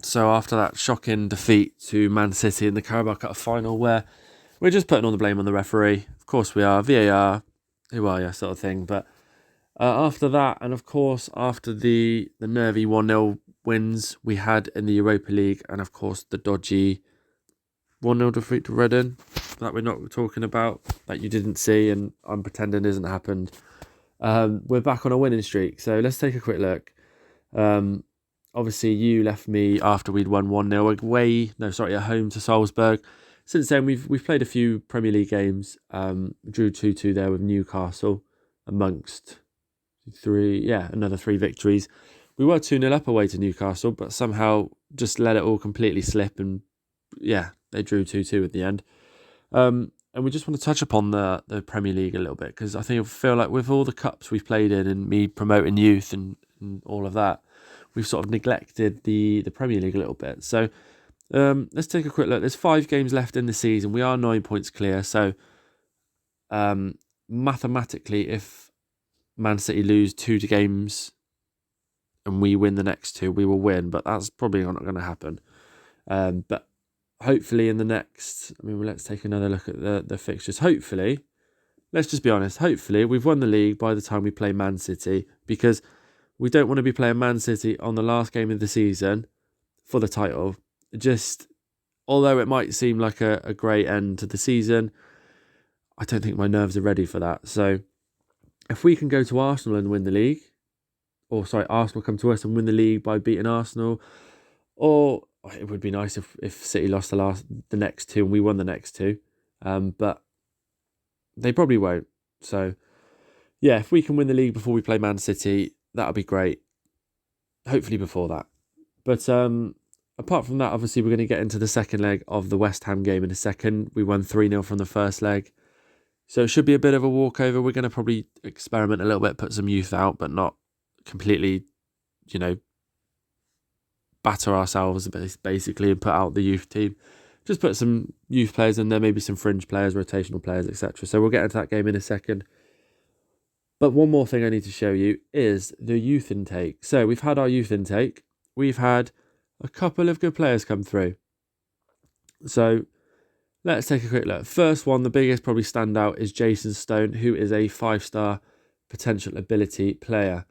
So after that shocking defeat to Man City in the Carabao Cup final, where we're just putting all the blame on the referee. Of course we are, VAR, who are you, sort of thing. But after that, and of course after the nervy 1-0 wins we had in the Europa League, and of course the dodgy 1-0 defeat to Reading that we're not talking about, that you didn't see and I'm pretending isn't happened. We're back on a winning streak, so let's take a quick look. Obviously, you left me after we'd won 1-0 at home to Salzburg. Since then, we've played a few Premier League games. Drew 2-2 there with Newcastle amongst another 3 victories. We were 2-0 up away to Newcastle, but somehow just let it all completely slip, and they drew 2-2 at the end. And we just want to touch upon the Premier League a little bit, because I feel like with all the cups we've played in and me promoting youth and all of that, we've sort of neglected the Premier League a little bit. So let's take a quick look. There's 5 games left in the season. We are 9 points clear. So mathematically, if Man City lose 2 games and we win the next 2, we will win. But that's probably not going to happen. But hopefully in the next... let's take another look at the fixtures. Hopefully, let's just be honest. Hopefully, we've won the league by the time we play Man City, because we don't want to be playing Man City on the last game of the season for the title. Just, although it might seem like a great end to the season, I don't think my nerves are ready for that. So if we can go to Arsenal and win the league, Arsenal come to us and win the league by beating Arsenal, or it would be nice if City lost the next 2 and we won the next 2, but they probably won't. So yeah, if we can win the league before we play Man City, that'll be great. Hopefully before that. But apart from that, obviously we're going to get into the second leg of the West Ham game in a second. We won 3-0 from the first leg, so it should be a bit of a walkover. We're going to probably experiment a little bit, put some youth out, but not completely, batter ourselves basically and put out the youth team. Just put some youth players in there, maybe some fringe players, rotational players, etc. So we'll get into that game in a second. But one more thing I need to show you is the youth intake. So we've had our youth intake. We've had a couple of good players come through. So let's take a quick look. First one, the biggest probably standout, is Jason Stone, who is a 5-star potential ability player.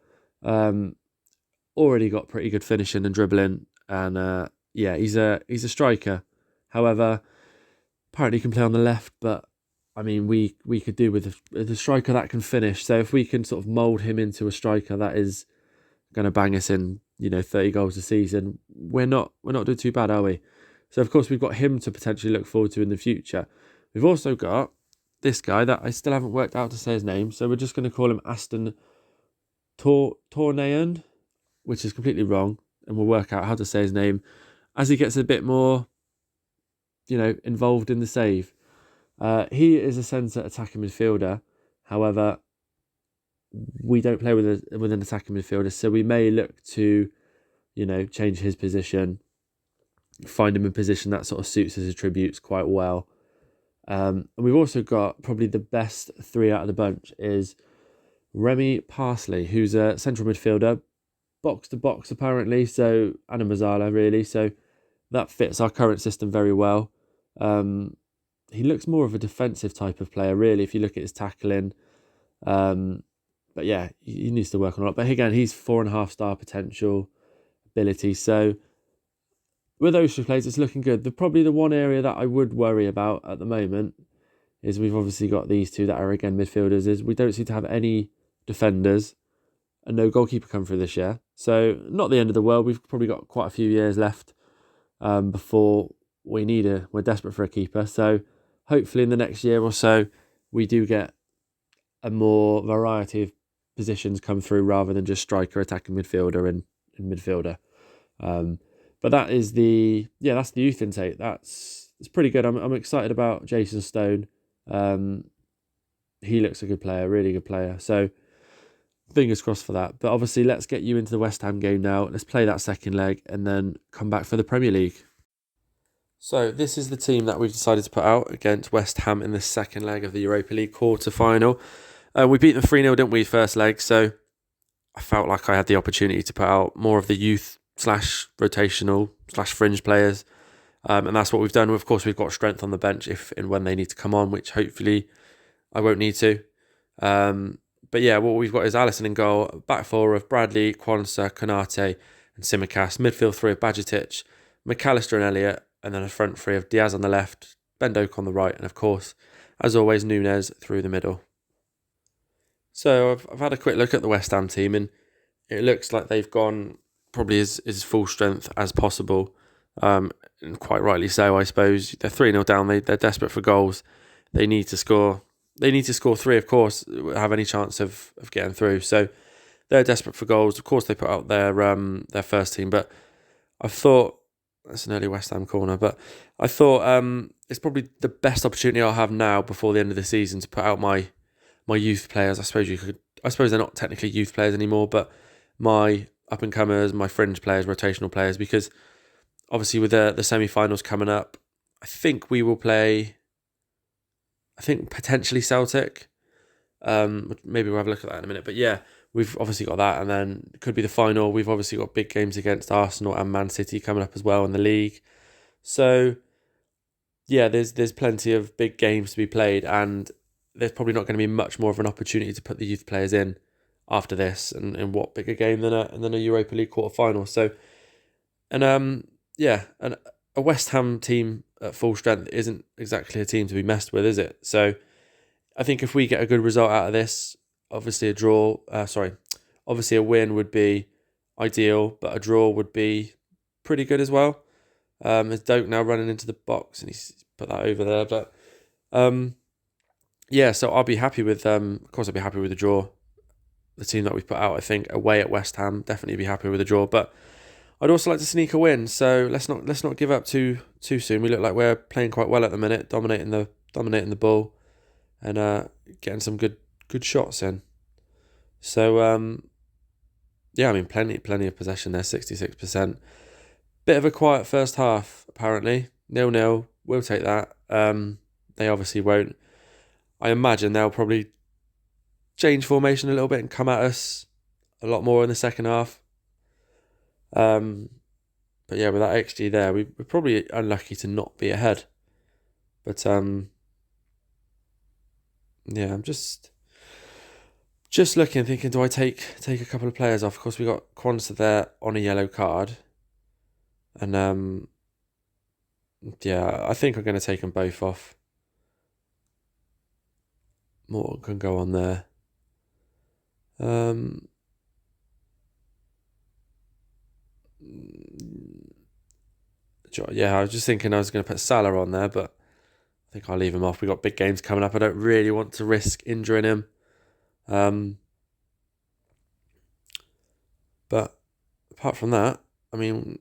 Already got pretty good finishing and dribbling, and he's a striker. However, apparently he can play on the left, but we could do with a striker that can finish. So if we can sort of mould him into a striker that is going to bang us in, 30 goals a season, we're not doing too bad, are we? So of course we've got him to potentially look forward to in the future. We've also got this guy that I still haven't worked out to say his name, so we're just going to call him Aston Tornayan, which is completely wrong, and we'll work out how to say his name as he gets a bit more, involved in the save. He is a centre attacking midfielder. However, we don't play with an attacking midfielder, so we may look to, change his position, find him a position that sort of suits his attributes quite well. And we've also got probably the best 3 out of the bunch is Remy Parsley, who's a central midfielder, box to box apparently, so Anna Mazzala really, so that fits our current system very well. He looks more of a defensive type of player really if you look at his tackling, but yeah, he needs to work on a lot. But again, he's 4.5-star potential ability, so with those 3 players it's looking good. Probably the one area that I would worry about at the moment is we've obviously got these 2 that are again midfielders, is we don't seem to have any defenders and no goalkeeper come through this year. So not the end of the world. We've probably got quite a few years left before we're desperate for a keeper. So hopefully in the next year or so we do get a more variety of positions come through rather than just striker, attacking midfielder and midfielder. But that is that's the youth intake. It's pretty good. I'm excited about Jason Stone. He looks a good player, really good player. So fingers crossed for that. But obviously, let's get you into the West Ham game now. Let's play that second leg and then come back for the Premier League. So this is the team that we've decided to put out against West Ham in the second leg of the Europa League quarter-final. We beat them 3-0, didn't we, first leg? So I felt like I had the opportunity to put out more of the youth slash rotational slash fringe players. And that's what we've done. Of course, we've got strength on the bench if and when they need to come on, which hopefully I won't need to. But yeah, what we've got is Alisson in goal, back four of Bradley, Kwanzaa, Konate and Tsimikas, midfield three of Bajcetic, McAllister and Elliott, and then a front three of Diaz on the left, Ben Doak on the right, and of course, as always, Nunez through the middle. So I've had a quick look at the West Ham team, and it looks like they've gone probably as full strength as possible. And quite rightly so, I suppose. They're 3-0 down, they're desperate for goals. They need to score. They need to score three, of course, have any chance of getting through. So they're desperate for goals. Of course, they put out their first team, but I thought that's an early West Ham corner. But I thought it's probably the best opportunity I'll have now before the end of the season to put out my youth players. I suppose they're not technically youth players anymore, but my up and comers, my fringe players, rotational players, because obviously with the semi-finals coming up, I think we will play. I think potentially Celtic. Maybe we'll have a look at that in a minute. But yeah, we've obviously got that, and then it could be the final. We've obviously got big games against Arsenal and Man City coming up as well in the league. So yeah, there's plenty of big games to be played, and there's probably not going to be much more of an opportunity to put the youth players in after this. And what bigger game than a Europa League quarter final? So, and a West Ham team at full strength isn't exactly a team to be messed with, is it? So I think if we get a good result out of this, obviously a win would be ideal, but a draw would be pretty good as well. There's Doak now running into the box, and he's put that over there. But so I'll be happy with. Of course, I'll be happy with the draw. The team that we put out, I think, away at West Ham, definitely be happy with the draw. But I'd also like to sneak a win, so let's not give up too soon. We look like we're playing quite well at the minute, dominating the ball, and getting some good shots in. So plenty of possession there, 66%. Bit of a quiet first half, apparently. 0-0, we'll take that. They obviously won't. I imagine they'll probably change formation a little bit and come at us a lot more in the second half. But yeah, with that XG there, we're probably unlucky to not be ahead. But I'm just looking, thinking, do I take a couple of players off? Of course, we got Kwanzaa there on a yellow card, and I think I'm going to take them both off. Morton can go on there. I was just thinking I was going to put Salah on there, but I think I'll leave him off. We've got big games coming up. I don't really want to risk injuring him. But apart from that, I mean,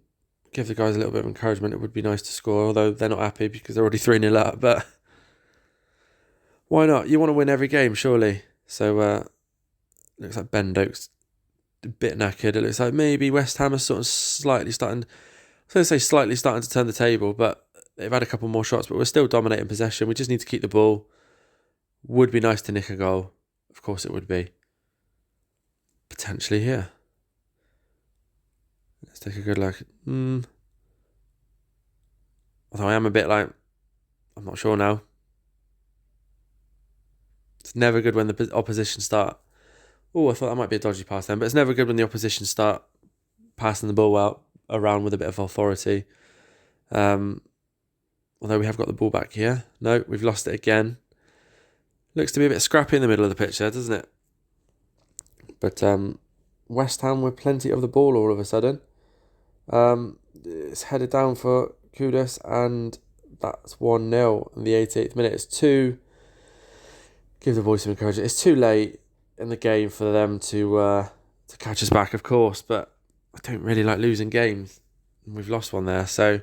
give the guys a little bit of encouragement. It would be nice to score, although they're not happy because they're already 3-0 up. But why not? You want to win every game, surely. So looks like Ben Doak's a bit knackered. It looks like maybe West Ham are sort of slightly starting to turn the table, but they've had a couple more shots, but we're still dominating possession. We just need to keep the ball. Would be nice to nick a goal. Of course it would be. Potentially here. Let's take a good look. Although I am a bit like, I'm not sure now. It's never good when the opposition start. Oh, I thought that might be a dodgy pass then, but it's never good when the opposition start passing the ball out around with a bit of authority. Although we have got the ball back here. No, we've lost it again. Looks to be a bit scrappy in the middle of the pitch there, doesn't it? But West Ham with plenty of the ball all of a sudden. It's headed down for Kudus, and that's 1-0 in the 88th minute. It's too... Give the boys some encouragement. It's too late in the game for them to catch us back, of course, but I don't really like losing games. We've lost one there, so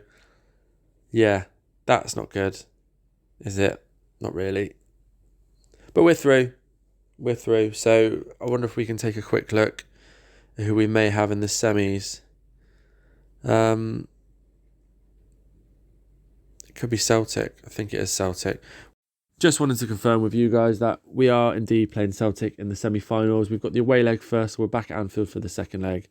yeah, that's not good, is it? Not really. But we're through. So I wonder if we can take a quick look at who we may have in the semis. It could be Celtic. I think it is Celtic. Just wanted to confirm with you guys that we are indeed playing Celtic in the semi-finals. We've got the away leg first. So we're back at Anfield for the second leg.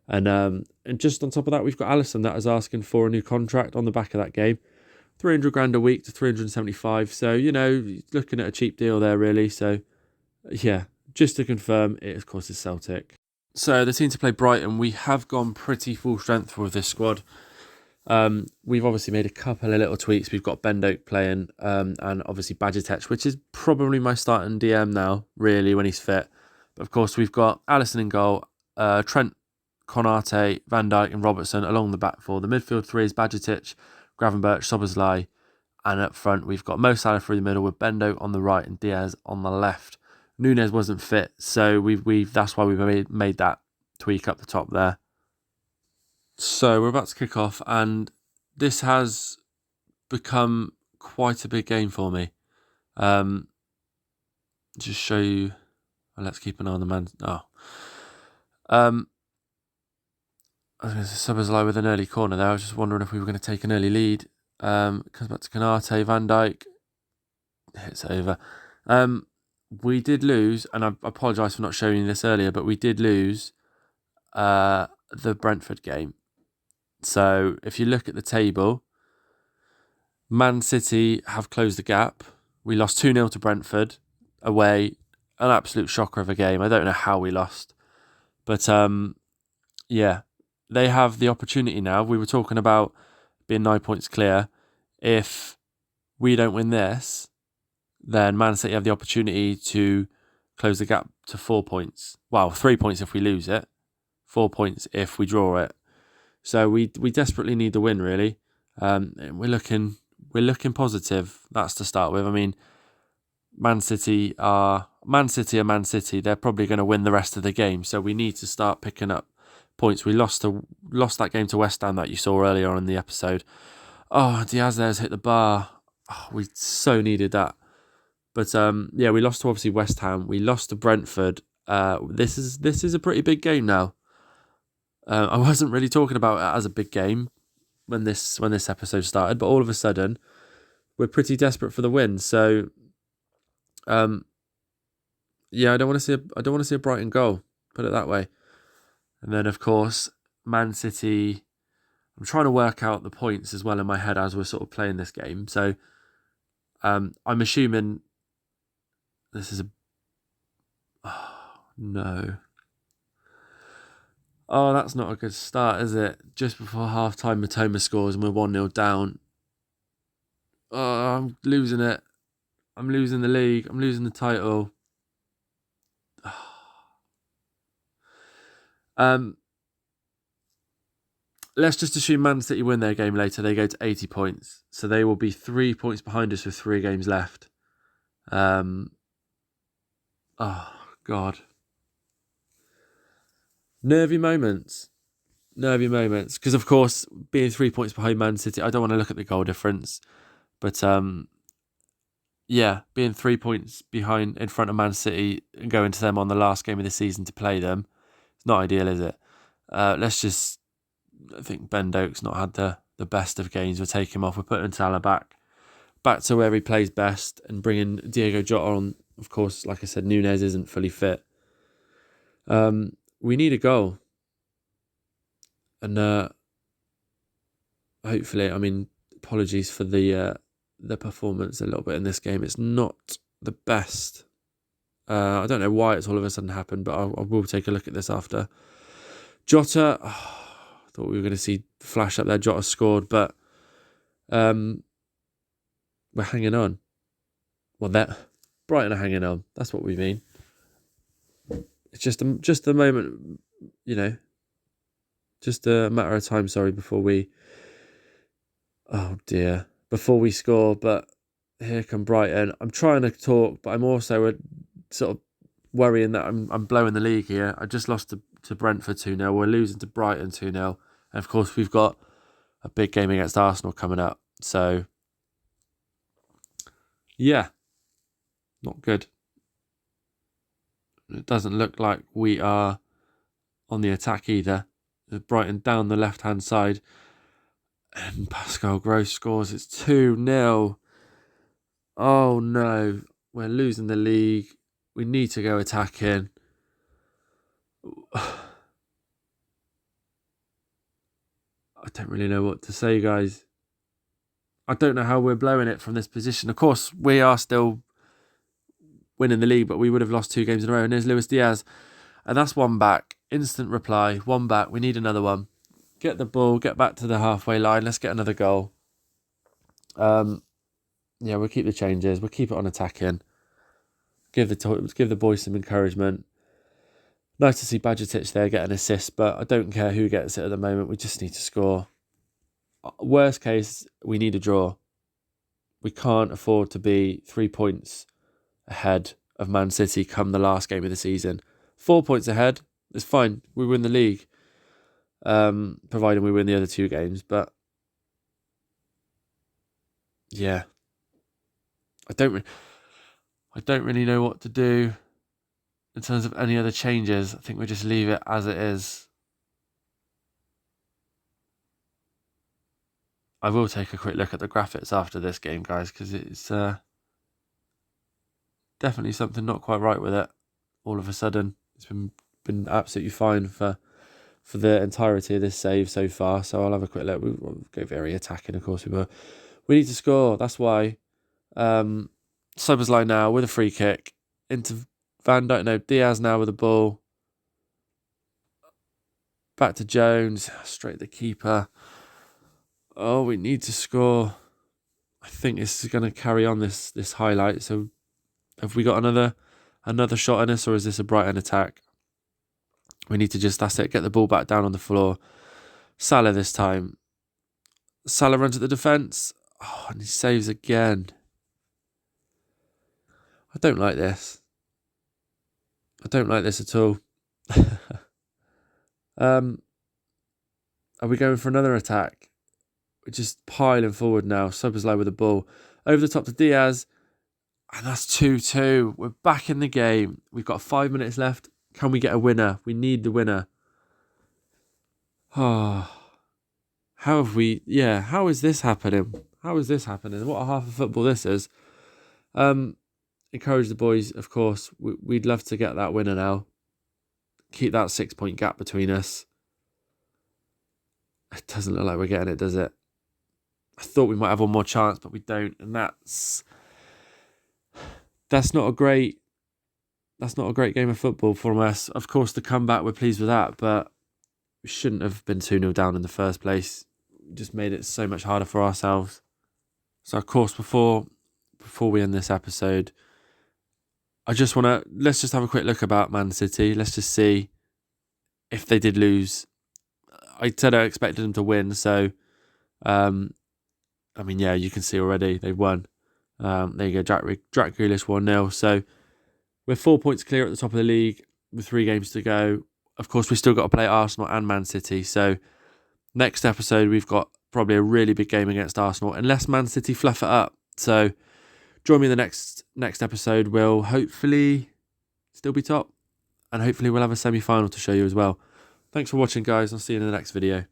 And just on top of that, we've got Alisson that is asking for a new contract on the back of that game. 300 grand a week to 375. So, looking at a cheap deal there, really. So, yeah, just to confirm, it of course is Celtic. So, the team to play Brighton, we have gone pretty full strength with this squad. We've obviously made a couple of little tweaks. We've got Bendoke playing, and obviously Bajcetic, which is probably my starting DM now, really, when he's fit. But of course, we've got Alisson in goal, Trent, Konate, Van Dijk and Robertson along the back four. The midfield three is Bajcetic, Gravenberch, Szoboszlai, and up front we've got Mo Salah through the middle with Bendoke on the right and Diaz on the left. Núñez wasn't fit, so that's why we made that tweak up the top there. So we're about to kick off, and this has become quite a big game for me. Just show you. Well, let's keep an eye on the man. I was going to say Szoboszlai with an early corner there. I was just wondering if we were going to take an early lead. Comes back to Konate, Van Dijk. Hits over. We did lose, and I apologise for not showing you this earlier, but we did lose the Brentford game. So if you look at the table, Man City have closed the gap. We lost 2-0 to Brentford away. An absolute shocker of a game. I don't know how we lost. But yeah, they have the opportunity now. We were talking about being 9 points clear. If we don't win this, then Man City have the opportunity to close the gap to 4 points. Well, 3 points if we lose it, 4 points if we draw it. So we desperately need the win, really. We're looking positive. That's to start with. I mean, Man City are Man City. They're probably going to win the rest of the game. So we need to start picking up points. We lost that game to West Ham that you saw earlier on in the episode. Oh, Diaz there's hit the bar. Oh, we so needed that. But yeah, we lost to obviously West Ham. We lost to Brentford. This is a pretty big game now. I wasn't really talking about it as a big game when this episode started, but all of a sudden we're pretty desperate for the win. So yeah, I don't want to see a Brighton goal, put it that way. And then of course Man City. I'm trying to work out the points as well in my head as we're sort of playing this game. So I'm assuming this is no. Oh, that's not a good start, is it? Just before half-time, Matoma scores and we're 1-0 down. Oh, I'm losing it. I'm losing the league. I'm losing the title. Let's just assume Man City win their game later. They go to 80 points. So they will be 3 points behind us with 3 games left. Oh, God. Nervy moments. Because, of course, being 3 points behind Man City, I don't want to look at the goal difference. But, yeah, being 3 points behind in front of Man City and going to them on the last game of the season to play them, it's not ideal, is it? I think Bendoke's not had the best of games. We'll take him off. We're putting Salah back to where he plays best and bringing Diego Jota on. Of course, like I said, Núñez isn't fully fit. We need a goal. And hopefully, I mean, apologies for the performance a little bit in this game. It's not the best. I don't know why it's all of a sudden happened, but I will take a look at this after. Jota, I thought we were going to see flash up there. Jota scored, but we're hanging on. Well, Brighton are hanging on. That's what we mean. It's just the moment, just a matter of time. Sorry, before we score. But here come Brighton. I'm trying to talk, but I'm also sort of worrying that I'm blowing the league here. I just lost to Brentford 2-0. We're losing to Brighton 2-0. And of course, we've got a big game against Arsenal coming up. So, yeah, not good. It doesn't look like we are on the attack either. Brighton down the left-hand side. And Pascal Gross scores. It's 2-0. Oh, no. We're losing the league. We need to go attacking. I don't really know what to say, guys. I don't know how we're blowing it from this position. Of course, we are still winning the league, but we would have lost 2 games in a row. And there's Luis Diaz. And that's one back. Instant reply. One back. We need another one. Get the ball. Get back to the halfway line. Let's get another goal. Yeah, we'll keep the changes. We'll keep it on attacking. Give the boys some encouragement. Nice to see Bajcetic there get an assist, but I don't care who gets it at the moment. We just need to score. Worst case, we need a draw. We can't afford to be 3 points ahead of Man City come the last game of the season. 4 points ahead, it's fine. We win the league, providing we win the other 2 games. But yeah, I don't really know what to do in terms of any other changes. I think we just leave it as it is. I will take a quick look at the graphics after this game, guys, because it's definitely something not quite right with it. All of a sudden, it's been absolutely fine for the entirety of this save so far. So I'll have a quick look. We'll go very attacking, of course we will. We need to score. That's why. Sobersley now with a free kick into Van Dijk. No, Diaz now with the ball. Back to Jones. Straight at the keeper. Oh, we need to score. I think this is going to carry on this highlight. So have we got another shot in us, or is this a Brighton attack? We need to just, that's it, get the ball back down on the floor. Salah this time. Salah runs at the defence. Oh, and he saves again. I don't like this. I don't like this at all. Are we going for another attack? We're just piling forward now. Sobersley with the ball. Over the top to Diaz. And that's 2-2. We're back in the game. We've got 5 minutes left. Can we get a winner? We need the winner. Oh, how is this happening? How is this happening? What a half of football this is. Encourage the boys, of course. We'd love to get that winner now. Keep that 6-point gap between us. It doesn't look like we're getting it, does it? I thought we might have one more chance, but we don't. And that's not a great game of football from us. Of course, the comeback, we're pleased with that, but we shouldn't have been 2-0 down in the first place. We just made it so much harder for ourselves. So, of course, before we end this episode, let's just have a quick look about Man City. Let's just see if they did lose. I said I expected them to win, so, you can see already they've won. There you go, Jack Grealish 1-0. So we're 4 points clear at the top of the league with 3 games to go. Of course, we've still got to play Arsenal and Man City. So next episode, we've got probably a really big game against Arsenal, unless Man City fluff it up. So join me in the next episode. We'll hopefully still be top, and hopefully we'll have a semi-final to show you as well. Thanks for watching, guys. I'll see you in the next video.